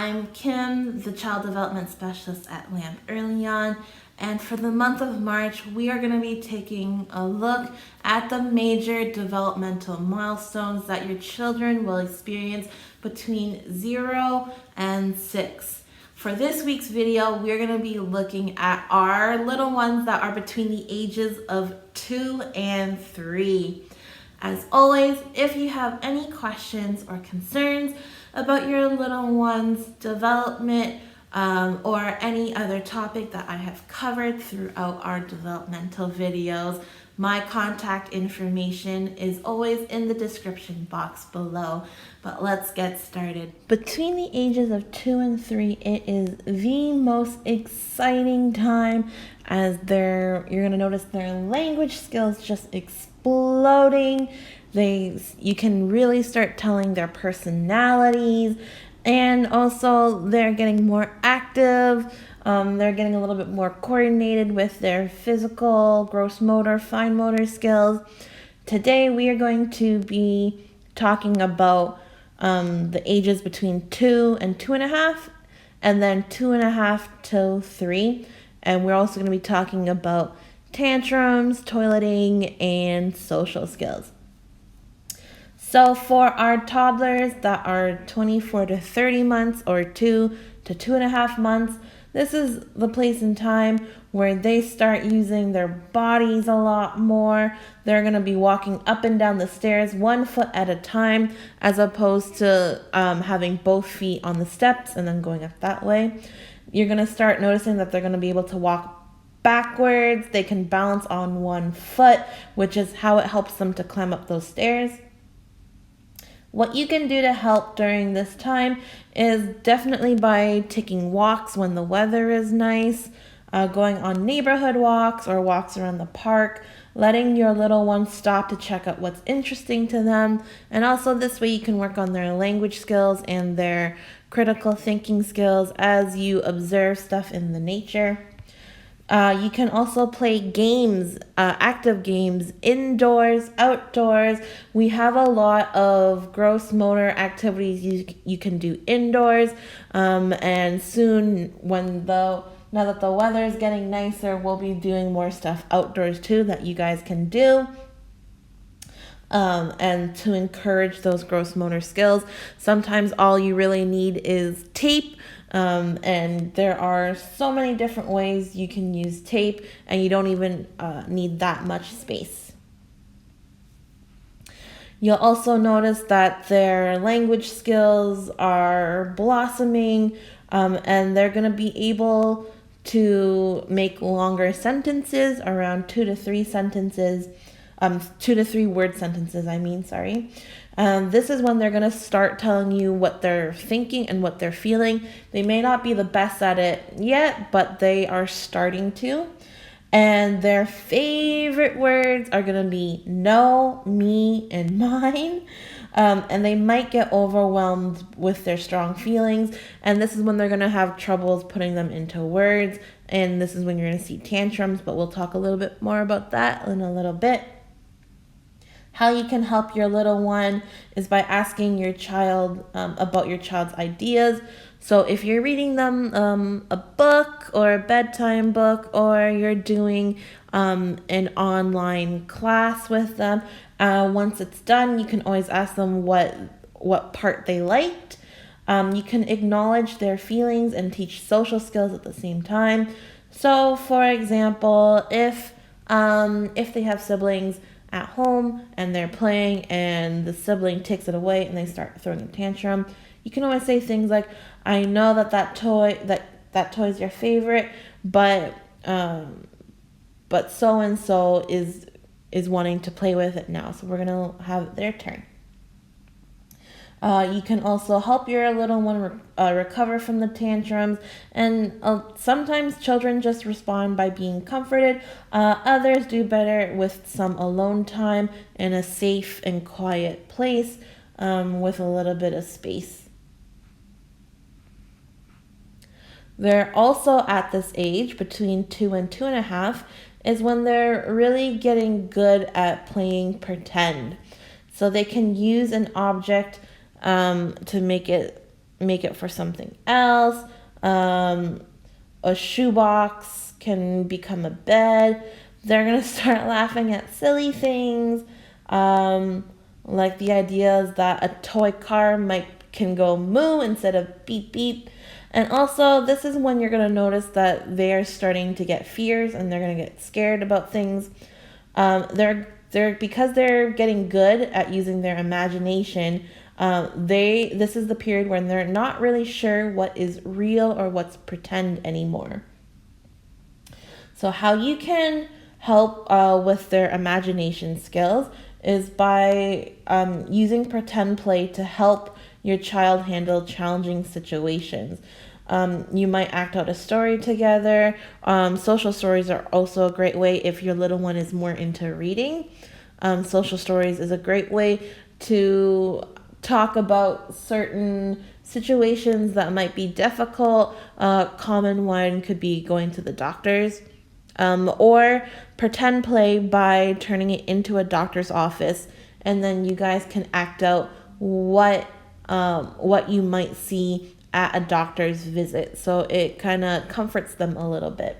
I'm Kim, the Child Development Specialist at Lamp Early On, and for the month of March, we are going to be taking a look at the major developmental milestones that your children will experience between 0 and 6. For this week's video, we're going to be looking at our little ones that are between the ages of 2 and 3. As always, if you have any questions or concerns about your little one's development or any other topic that I have covered throughout our developmental videos, my contact information is always in the description box below. But let's get started. Between the ages of 2 and 3, it is the most exciting time as you're going to notice their language skills just exploding. You can really start telling their personalities, and also they're getting more active. They're getting a little bit more coordinated with their physical, gross motor, fine motor skills. Today we are going to be talking about the ages between 2 and 2.5, and then 2.5 to 3. And we're also going to be talking about tantrums, toileting, and social skills. So for our toddlers that are 24 to 30 months or 2 to 2.5 months, this is the place and time where they start using their bodies a lot more. They're going to be walking up and down the stairs 1 foot at a time, as opposed to having both feet on the steps and then going up that way. You're going to start noticing that they're going to be able to walk backwards. They can balance on 1 foot, which is how it helps them to climb up those stairs. What you can do to help during this time is definitely by taking walks when the weather is nice, going on neighborhood walks or walks around the park, letting your little ones stop to check out what's interesting to them. And also this way you can work on their language skills and their critical thinking skills as you observe stuff in the nature. You can also play games, active games, indoors, outdoors. We have a lot of gross motor activities you can do indoors. And soon, now that the weather is getting nicer, we'll be doing more stuff outdoors too that you guys can do. And to encourage those gross motor skills, sometimes all you really need is tape. And there are so many different ways you can use tape, and you don't even need that much space. You'll also notice that their language skills are blossoming, and they're going to be able to make longer sentences, around 2 to 3 sentences, 2 to 3 word sentences, This is when they're going to start telling you what they're thinking and what they're feeling. They may not be the best at it yet, but they are starting to. And their favorite words are going to be no, me, and mine. And they might get overwhelmed with their strong feelings. And this is when they're going to have troubles putting them into words. And this is when you're going to see tantrums, but we'll talk a little bit more about that in a little bit. How you can help your little one is by asking your child about your child's ideas. So if you're reading them a book or a bedtime book, or you're doing an online class with them, once it's done, you can always ask them what part they liked. You can acknowledge their feelings and teach social skills at the same time. So for example, if they have siblings at home and they're playing and the sibling takes it away and they start throwing a tantrum, you can always say things like, I know that toy is your favorite, but so and so is wanting to play with it now, so we're gonna have their turn. You can also help your little one recover from the tantrums, and sometimes children just respond by being comforted. Others do better with some alone time in a safe and quiet place with a little bit of space. They're also at this age, between 2 and 2.5, is when they're really getting good at playing pretend. So they can use an object to make it make it for something else. A shoebox can become a bed. They're going to start laughing at silly things. Like the idea is that a toy car can go moo instead of beep beep. And also, this is when you're going to notice that they're starting to get fears and they're going to get scared about things. Because they're getting good at using their imagination. This is the period when they're not really sure what is real or what's pretend anymore. So how you can help with their imagination skills is by using pretend play to help your child handle challenging situations. You might act out a story together. Social stories are also a great way if your little one is more into reading. Social stories is a great way to talk about certain situations that might be difficult. Common one could be going to the doctors. Or pretend play by turning it into a doctor's office, and then you guys can act out what you might see at a doctor's visit. So it kind of comforts them a little bit.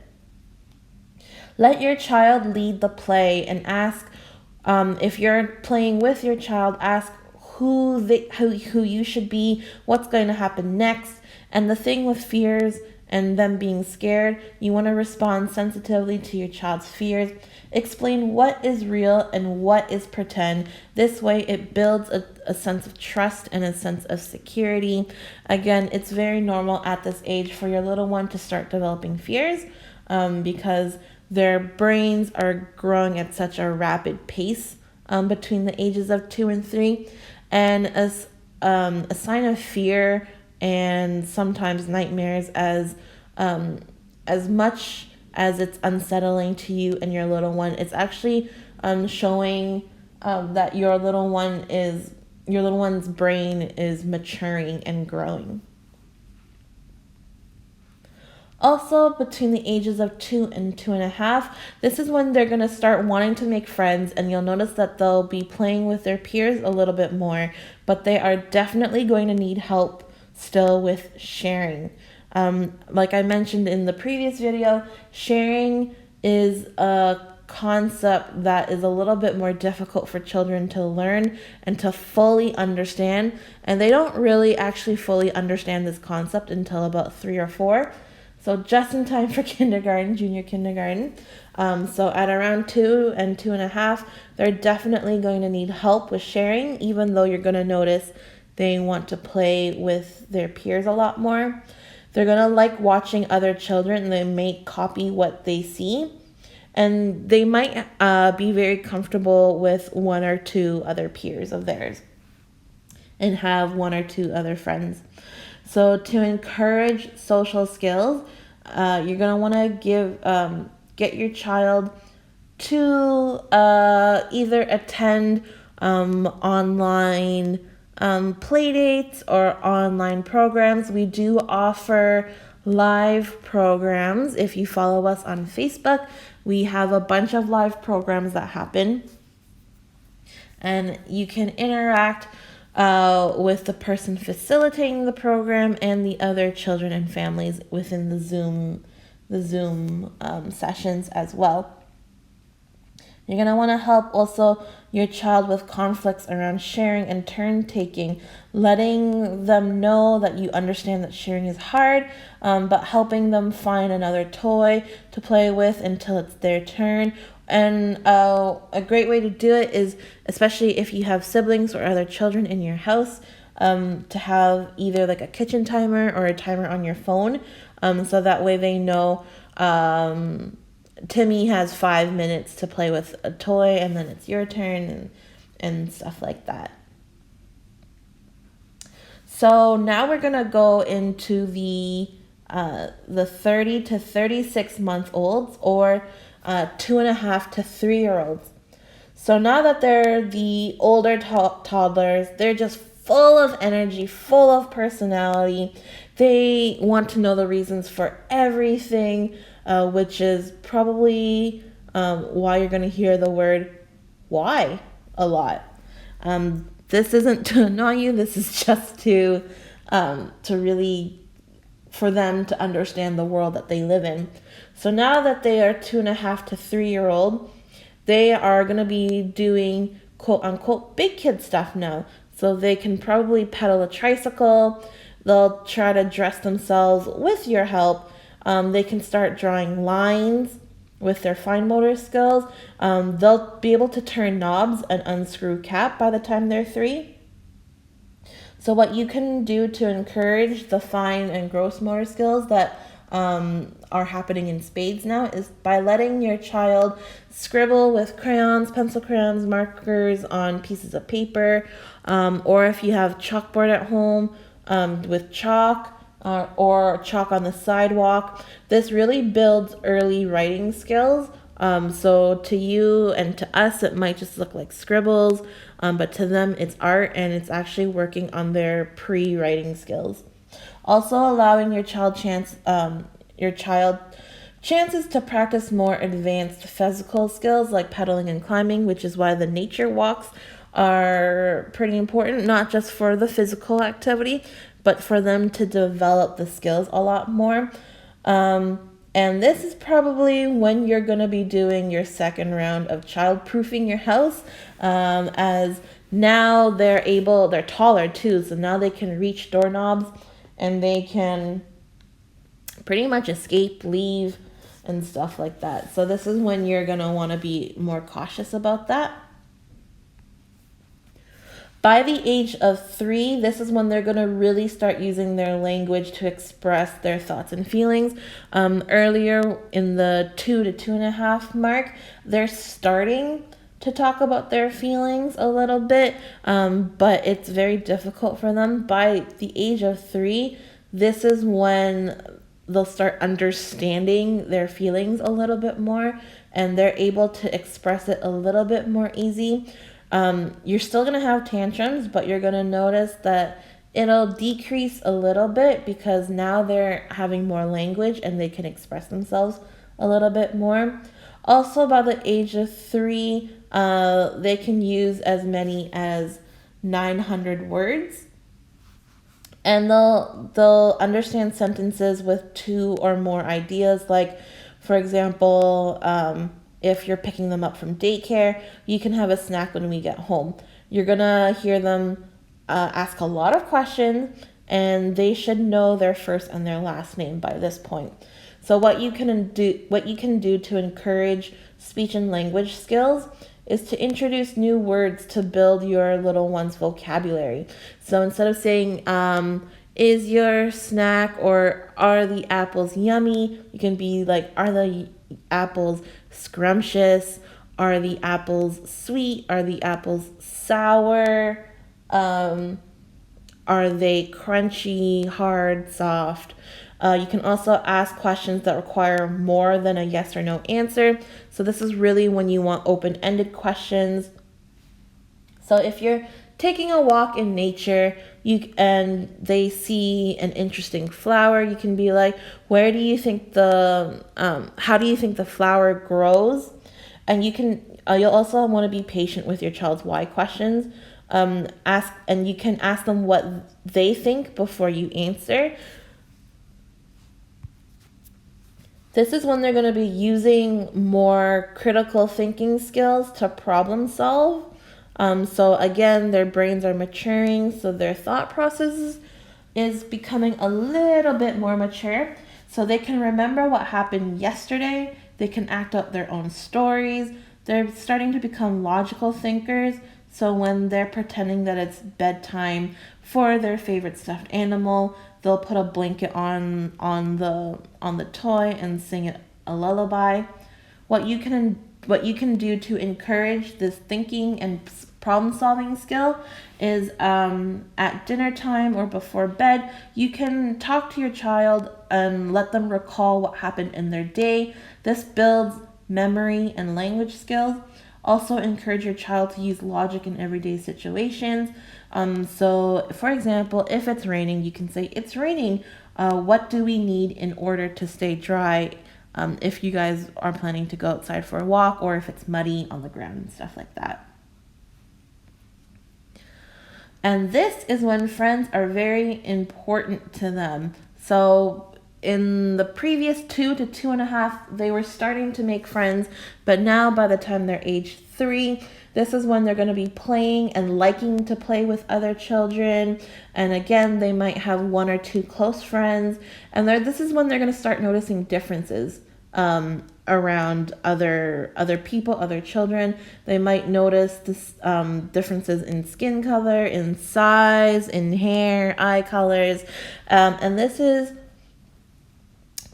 Let your child lead the play and ask, if you're playing with your child, ask who you should be, what's going to happen next. And the thing with fears and them being scared, you want to respond sensitively to your child's fears. Explain what is real and what is pretend. This way it builds a sense of trust and a sense of security. Again, it's very normal at this age for your little one to start developing fears because their brains are growing at such a rapid pace between the ages of 2 and 3. And as a sign of fear and sometimes nightmares, as much as it's unsettling to you and your little one, it's actually showing that your little one's brain is maturing and growing. Also, between the ages of 2 and 2.5, this is when they're going to start wanting to make friends, and you'll notice that they'll be playing with their peers a little bit more, but they are definitely going to need help still with sharing. Like I mentioned in the previous video, sharing is a concept that is a little bit more difficult for children to learn and to fully understand, and they don't really actually fully understand this concept until about 3 or 4. So just in time for kindergarten, junior kindergarten. So at around 2 and 2.5, they're definitely going to need help with sharing, even though you're going to notice they want to play with their peers a lot more. They're going to like watching other children, and they may copy what they see. And they might be very comfortable with 1 or 2 other peers of theirs and have 1 or 2 other friends. So to encourage social skills, you're going to want to get your child to either attend online play dates or online programs. We do offer live programs. If you follow us on Facebook, we have a bunch of live programs that happen. And you can interact with the person facilitating the program and the other children and families within the Zoom sessions as well. You're going to want to help also your child with conflicts around sharing and turn taking, letting them know that you understand that sharing is hard, but helping them find another toy to play with until it's their turn. And a great way to do it is, especially if you have siblings or other children in your house, to have either like a kitchen timer or a timer on your phone, so that way they know Timmy has 5 minutes to play with a toy, and then it's your turn, and stuff like that. So now we're gonna go into the 30 to 36 month olds, or 2.5 to 3-year-olds. So now that they're the older toddlers, they're just full of energy, full of personality. They want to know the reasons for everything, which is probably why you're going to hear the word why a lot. This isn't to annoy you. This is just to to really, for them to understand the world that they live in. So now that they are 2.5 to 3-year-old, they are going to be doing quote unquote big kid stuff now. So they can probably pedal a tricycle. They'll try to dress themselves with your help. They can start drawing lines with their fine motor skills. They'll be able to turn knobs and unscrew cap by the time they're 3. So what you can do to encourage the fine and gross motor skills that are happening in spades now is by letting your child scribble with crayons, pencil crayons, markers on pieces of paper, or if you have chalkboard at home, with chalk or chalk on the sidewalk. This really builds early writing skills. So to you and to us, it might just look like scribbles, but to them, it's art, and it's actually working on their pre-writing skills. Also, allowing your child chances to practice more advanced physical skills like pedaling and climbing, which is why the nature walks are pretty important, not just for the physical activity, but for them to develop the skills a lot more. And this is probably when you're going to be doing your second round of child-proofing your house, as now they're taller too, so now they can reach doorknobs and they can pretty much escape, leave, and stuff like that. So this is when you're going to want to be more cautious about that. By the age of 3, this is when they're going to really start using their language to express their thoughts and feelings. Earlier in the 2 to 2.5 mark, they're starting to talk about their feelings a little bit, but it's very difficult for them. By the age of 3, this is when they'll start understanding their feelings a little bit more, and they're able to express it a little bit more easy. You're still going to have tantrums, but you're going to notice that it'll decrease a little bit because now they're having more language and they can express themselves a little bit more. Also, by the age of 3, they can use as many as 900 words. And they'll understand sentences with 2 or more ideas. Like, for example, if you're picking them up from daycare, you can have a snack when we get home. You're going to hear them ask a lot of questions, and they should know their first and their last name by this point. So what you can do to encourage speech and language skills is to introduce new words to build your little one's vocabulary. So instead of saying, is your snack, or are the apples yummy, you can be like, are the apples scrumptious? Are the apples sweet? Are the apples sour? Are they crunchy, hard, soft? You can also ask questions that require more than a yes or no answer. So this is really when you want open-ended questions. So if you're taking a walk in nature, and they see an interesting flower, you can be like, how do you think the flower grows? And you'll also want to be patient with your child's why questions. You can ask them what they think before you answer. This is when they're going to be using more critical thinking skills to problem solve. So again, their brains are maturing, so their thought process is becoming a little bit more mature. So they can remember what happened yesterday. They can act out their own stories. They're starting to become logical thinkers. So when they're pretending that it's bedtime for their favorite stuffed animal, they'll put a blanket on the toy and sing it a lullaby. What you can do to encourage this thinking and problem-solving skill is at dinner time or before bed, you can talk to your child and let them recall what happened in their day. This builds memory and language skills. Also, encourage your child to use logic in everyday situations. So, for example, if it's raining, you can say, it's raining. What do we need in order to stay dry? If you guys are planning to go outside for a walk, or if it's muddy on the ground and stuff like that. And this is when friends are very important to them. So in the previous 2 to 2.5, they were starting to make friends, but now by the time they're age 3, this is when they're going to be playing and liking to play with other children. And again, they might have 1 or 2 close friends. And this is when they're going to start noticing differences around other people, other children. They might notice this differences in skin color, in size, in hair, eye colors. And this is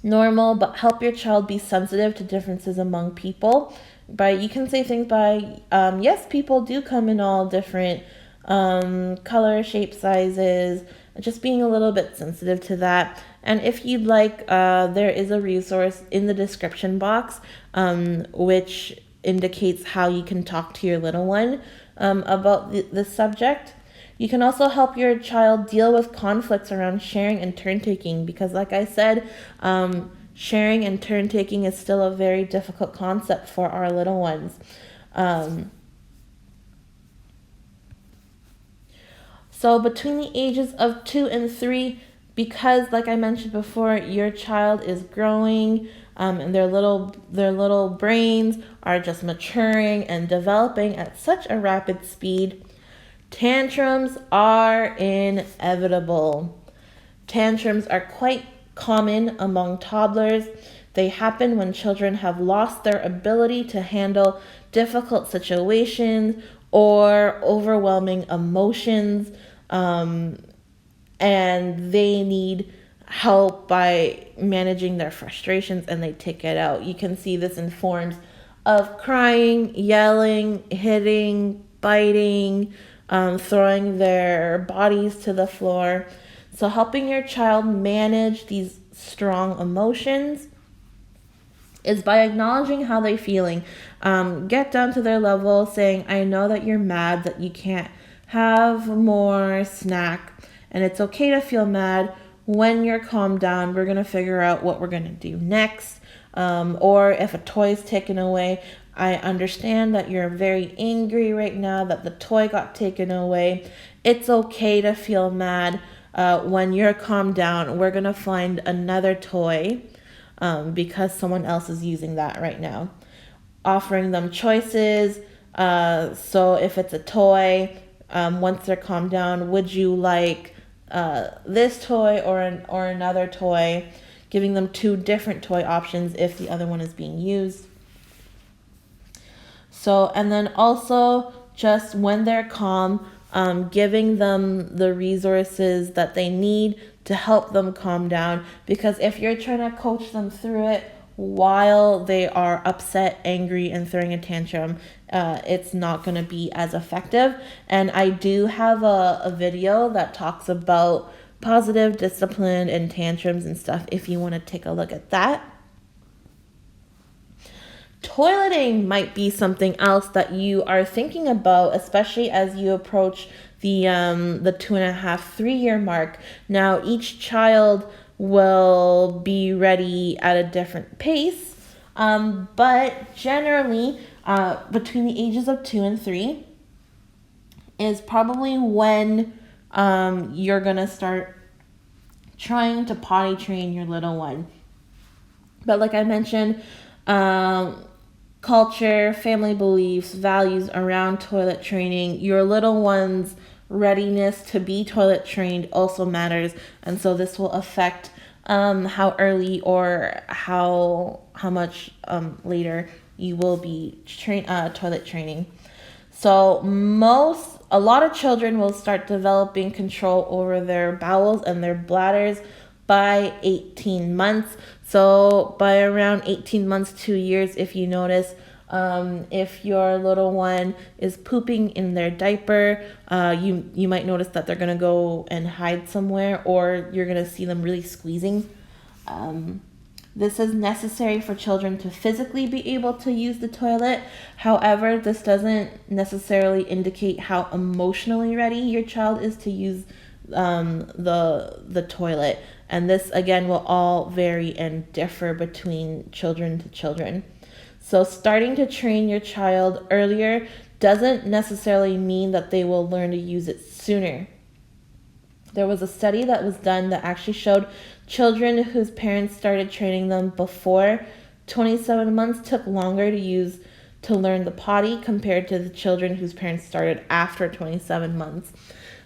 normal, but help your child be sensitive to differences among people. You can say things by, yes, people do come in all different color, shape, sizes, just being a little bit sensitive to that. And if you'd like, there is a resource in the description box which indicates how you can talk to your little one about this subject. You can also help your child deal with conflicts around sharing and turn taking, because like I said, sharing and turn taking is still a very difficult concept for our little ones. So between the ages of 2 and 3, because like I mentioned before, your child is growing and their little brains are just maturing and developing at such a rapid speed, tantrums are inevitable. Tantrums are quite common among toddlers. They happen when children have lost their ability to handle difficult situations or overwhelming emotions, and they need help by managing their frustrations, and they take it out. You can see this in forms of crying, yelling, hitting, biting, throwing their bodies to the floor. So helping your child manage these strong emotions is by acknowledging how they're feeling. Get down to their level, saying, I know that you're mad that you can't have more snack, and it's okay to feel mad. When you're calmed down, we're going to figure out what we're going to do next. Or if a toy is taken away, I understand that you're very angry right now that the toy got taken away. It's okay to feel mad. When you're calmed down, we're going to find another toy because someone else is using that right now. Offering them choices. So if it's a toy, once they're calmed down, would you like this toy or another toy? Giving them 2 different toy options if the other one is being used. So, and then also just when they're calm, giving them the resources that they need to help them calm down. Because if you're trying to coach them through it while they are upset, angry, and throwing a tantrum, it's not going to be as effective. And I do have a video that talks about positive discipline and tantrums and stuff if you want to take a look at that. Toileting might be something else that you are thinking about, especially as you approach the 2.5, 3 year mark. Now, each child will be ready at a different pace, but generally, between the ages of 2 and 3 is probably when you're gonna start trying to potty train your little one. But like I mentioned, culture, family beliefs, values around toilet training, your little one's readiness to be toilet trained also matters. And so this will affect how early or how much later you will be toilet training. So a lot of children will start developing control over their bowels and their bladders by 18 months. So by around 18 months, 2 years, if you notice, if your little one is pooping in their diaper, you might notice that they're going to go and hide somewhere, or you're going to see them really squeezing. This is necessary for children to physically be able to use the toilet. However, this doesn't necessarily indicate how emotionally ready your child is to use the toilet. And this, again, will all vary and differ between children to children. So starting to train your child earlier doesn't necessarily mean that they will learn to use it sooner. There was a study that was done that actually showed children whose parents started training them before 27 months took longer to learn the potty compared to the children whose parents started after 27 months.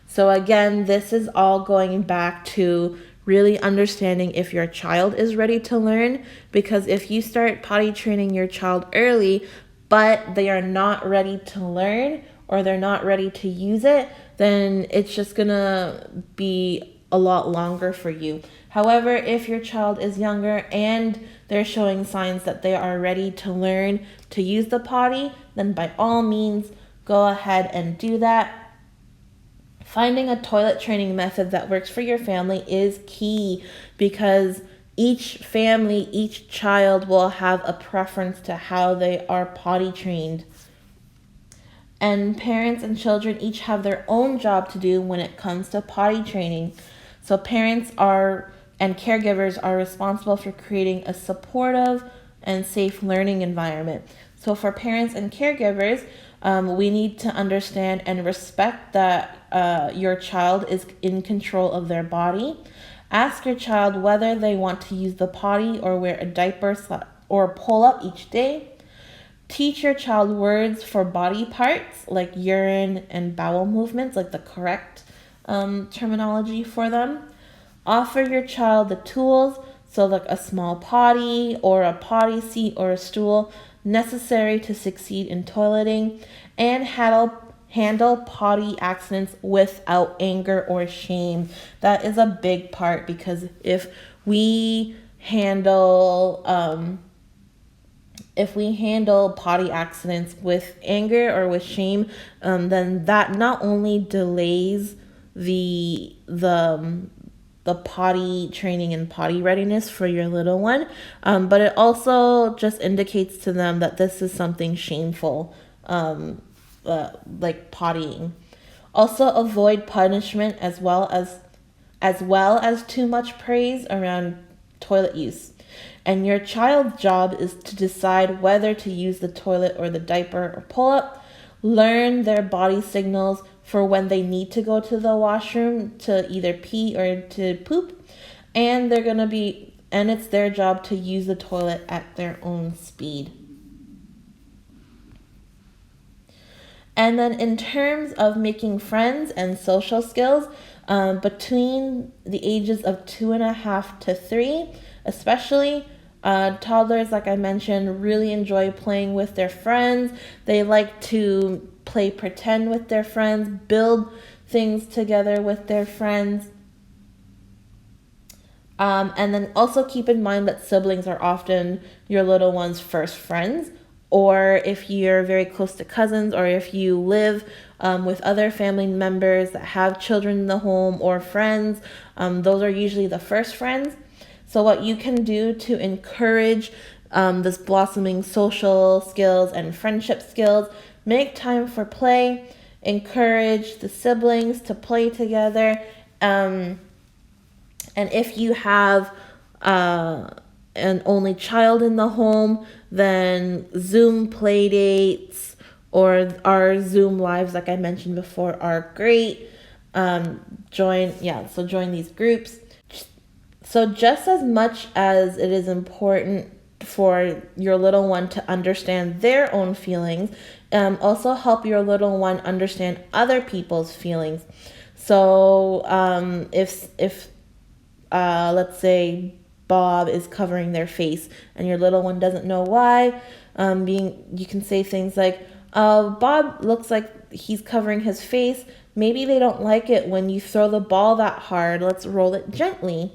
So again, this is all going back to really understanding if your child is ready to learn, because if you start potty training your child early, but they are not ready to learn or they're not ready to use it, then it's just gonna be a lot longer for you. However, if your child is younger and they're showing signs that they are ready to learn to use the potty, then by all means, go ahead and do that. Finding a toilet training method that works for your family is key, because each family, each child will have a preference to how they are potty trained. And parents and children each have their own job to do when it comes to potty training. So parents and caregivers are responsible for creating a supportive and safe learning environment. So for parents and caregivers, we need to understand and respect that your child is in control of their body. Ask your child whether they want to use the potty or wear a diaper or pull up each day. Teach your child words for body parts like urine and bowel movements, like the correct terminology for them. Offer your child the tools, so like a small potty or a potty seat or a stool, necessary to succeed in toileting, and handle potty accidents without anger or shame. That is a big part, because if we handle potty accidents with anger or with shame, then that not only delays the potty training and potty readiness for your little one, but it also just indicates to them that this is something shameful, like pottying. Also, avoid punishment as well as too much praise around toilet use. And your child's job is to decide whether to use the toilet or the diaper or pull up. Learn their body signals for when they need to go to the washroom to either pee or to poop, and it's their job to use the toilet at their own speed. And then in terms of making friends and social skills, between the ages of 2.5 to 3, especially, toddlers, like I mentioned, really enjoy playing with their friends. They like to play pretend with their friends, build things together with their friends. And then also keep in mind that siblings are often your little one's first friends, or if you're very close to cousins, or if you live with other family members that have children in the home or friends, those are usually the first friends. So what you can do to encourage this blossoming social skills and friendship skills: make time for play, encourage the siblings to play together, and if you have an only child in the home, then Zoom play dates or our Zoom lives, like I mentioned before, are great. Join these groups. So just as much as it is important for your little one to understand their own feelings, also help your little one understand other people's feelings. So if let's say Bob is covering their face and your little one doesn't know why, you can say things like, Bob looks like he's covering his face. Maybe they don't like it when you throw the ball that hard. Let's roll it gently.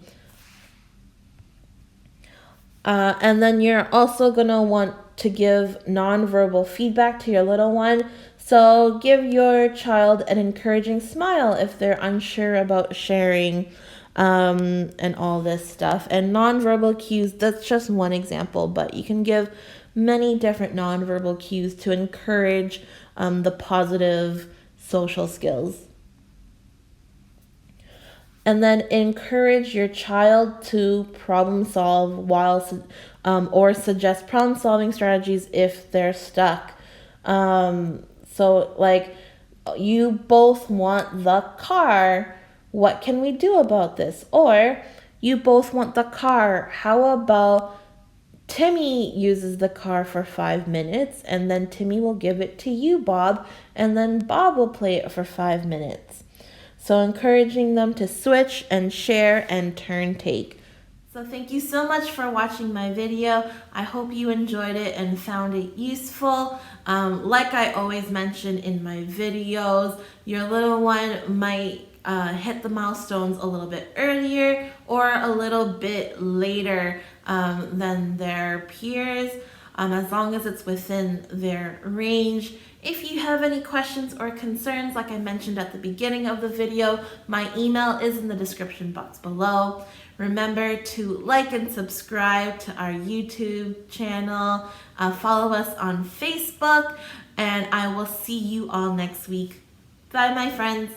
And then you're also going to want to give nonverbal feedback to your little one. So give your child an encouraging smile if they're unsure about sharing, and all this stuff. And nonverbal cues, that's just one example, but you can give many different nonverbal cues to encourage the positive social skills. And then encourage your child to problem solve or suggest problem solving strategies if they're stuck. So like, you both want the car. What can we do about this? Or you both want the car. How about Timmy uses the car for 5 minutes and then Timmy will give it to you, Bob, and then Bob will play it for 5 minutes. So encouraging them to switch and share and turn take. So thank you so much for watching my video. I hope you enjoyed it and found it useful. Like I always mention in my videos, your little one might hit the milestones a little bit earlier or a little bit later than their peers, as long as it's within their range. If you have any questions or concerns, like I mentioned at the beginning of the video, my email is in the description box below. Remember to like and subscribe to our YouTube channel, follow us on Facebook, and I will see you all next week. Bye, my friends.